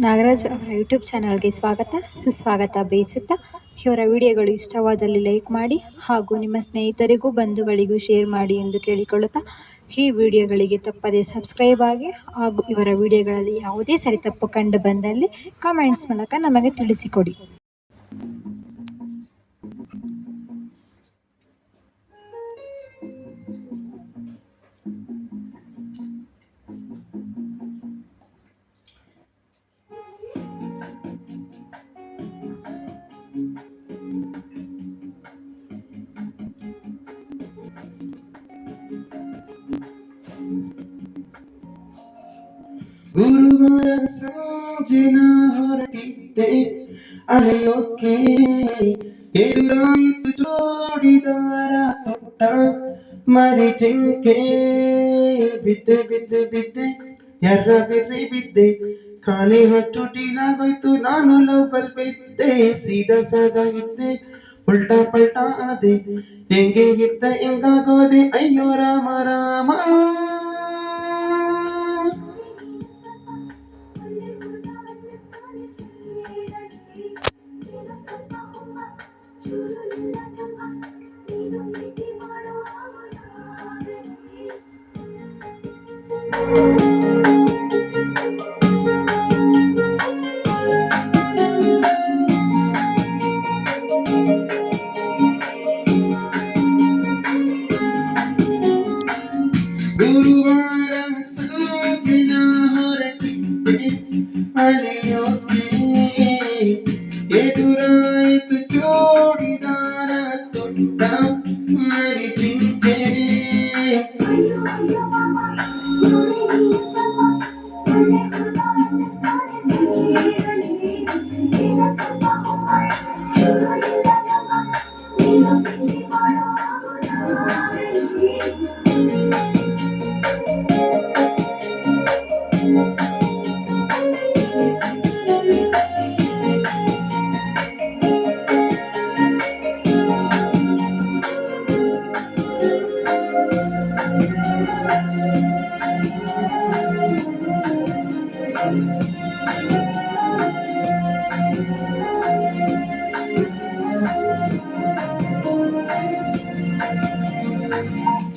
ನಾಗರಾಜ್ ಅವರ ಯೂಟ್ಯೂಬ್ ಚಾನಲ್ಗೆ ಸ್ವಾಗತ ಸುಸ್ವಾಗತ ಬಯಸುತ್ತಾ ಇವರ ವಿಡಿಯೋಗಳು ಇಷ್ಟವಾದಲ್ಲಿ ಲೈಕ್ ಮಾಡಿ ಹಾಗೂ ನಿಮ್ಮ ಸ್ನೇಹಿತರಿಗೂ ಬಂಧುಗಳಿಗೂ ಶೇರ್ ಮಾಡಿ ಎಂದು ಕೇಳಿಕೊಳ್ಳುತ್ತಾ ಈ ವಿಡಿಯೋಗಳಿಗೆ ತಪ್ಪದೇ ಸಬ್ಸ್ಕ್ರೈಬ್ ಆಗಿ ಹಾಗೂ ಇವರ ವಿಡಿಯೋಗಳಲ್ಲಿ ಯಾವುದೇ ಸರಿ ತಪ್ಪು ಕಂಡು ಬಂದಲ್ಲಿ ಕಾಮೆಂಟ್ಸ್ ಮೂಲಕ ನಮಗೆ ತಿಳಿಸಿಕೊಡಿ. ಗುರುವಾರ ಸಂಜೆನ ಹೊರಟಿದ್ದೆ ಅಲೆಯೋಕೆ ಎದುರಾಯಿತು ಜೋಡಿದಾರ ತೊಟ್ಟ ಮರಿ ಜಿಂಕೆ ಬಿದ್ದೆ ಬಿದ್ದೆ ಬಿದ್ದೆ ಎರ್ರ ಬಿರ್ರಿ ಬಿದ್ದೆ ಖಾಲಿ ಹೊತ್ತು ಟೀಲಾಗೋಯ್ತು ನಾನು ಲೋಕಲ್ ಬಿದ್ದೆ ಸೀದಾ ಸಾದಾ ಇದ್ದೆ ಉಲ್ಟಾ ಪಲ್ಟಾ ಆದೆ ಹೆಂಗೆ ಇದ್ದ ಹೆಂಗಾಗೋದೆ ಅಯ್ಯೋ ರಾಮ ರಾಮ. ಗುರುವಾರ ಸಂಜೆನ ಹೊರಟಿದ್ದೆ ಅಲೆಯೋಕೆ ಎದುರಾಯಿತು ಜೋಡಿದಾರ ತೊಟ್ಟ ಮರಿ ಜಿಂಕೆ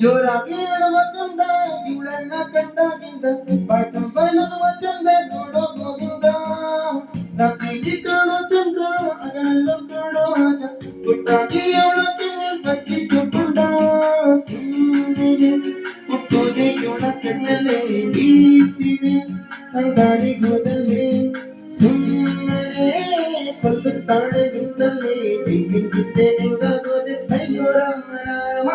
ಜೋರಾಗಿ ಹೇಳುವ ಕಂದ ಇವಳನ್ನ ಕಂಡಾಗಿಂದ ಬಾಯ್ ತುಂಬ ನಗುವ ಚಂದ ನೋಡೋ ಗೋವಿಂದ ರಾತ್ರಿಲಿ ಕಾಣೋ ಚಂದ್ರ ಅಗಲಲ್ಲೂ ಕಾಣೋ ಆಗ ಪುಟ್ಟಾಗಿ ಅವಳ ಕೆನ್ನೆ ಬಚ್ಚಿಟ್ಟು ಕೊಂಡ ಹುಟ್ಟೋದೆ ಇವಳ ಕಣ್ಣಲ್ಲೇ ಬೀಸಿದೆ ಗಾಳಿ ಹೋದಲ್ಲೇ ಸುಮ್ಮನೆ ಕೊಲ್ಲುತ್ತಾಳೆ ನಿಂದಲ್ಲೇ ಬಿದ್ದಿದ್ದೆ ಹೆಂಗಾಗೋದೆ ಅಯ್ಯೋ ರಾಮ ರಾಮ.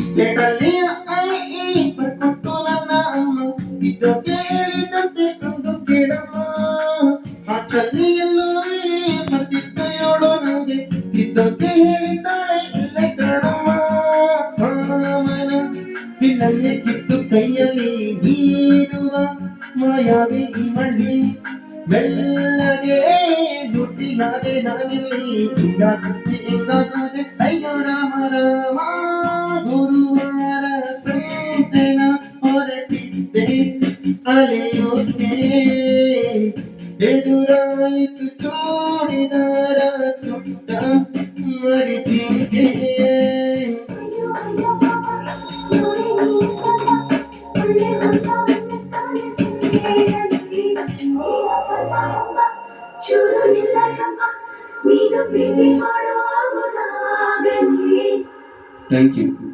ಸ್ಟೇಟಲ್ಲಿ ಐ ಬರ್ಕೊಟ್ಟು ನನ್ನ ಅಮ್ಮ ಇದ್ದೋಕೆ ಹೇಳಿದಂತೆ ಒಂದು ಕೇಳಮ್ಮ ಹಾಚಲ್ಲಿ ಎಲ್ಲೋರಿ ಬರ್ತಿತ್ತು ಯೋಳು ನಂಗೆ ಇದ್ದೋಕೆ ಹೇಳಿದ್ದಾಳೆ ಇಲ್ಲೇ ಕಾಣಮ್ಮ ಮನ ಬಿಲ್ಲಲ್ಲಿ ಕಿತ್ತು ಕೈಯಲ್ಲಿ ನೀಡುವ ಮಾಯಾವಿ ಈ ಮಳ್ಳಿ ಮೆಲ್ಲಗೆ ದುಡ್ಡಿಗಾದೆ ನಾನಿಲ್ಲಿ ದುಡ್ಡ ತುಟ್ಟಿ ಹೆಂಗಾಗೋದೆ ಅಯ್ಯೋ ರಾಮ ರಾಮ. ಗುರುವಾರ ಸಂಜೆನ ಹೊರಟಿದ್ದೆ ಅಲೆಯೋಕೆ ಎದುರಾಯಿತು ಜೋಡಿದಾರ ತೊಟ್ಟ ಮರಿ ಜಿಂಕೆ Thank you.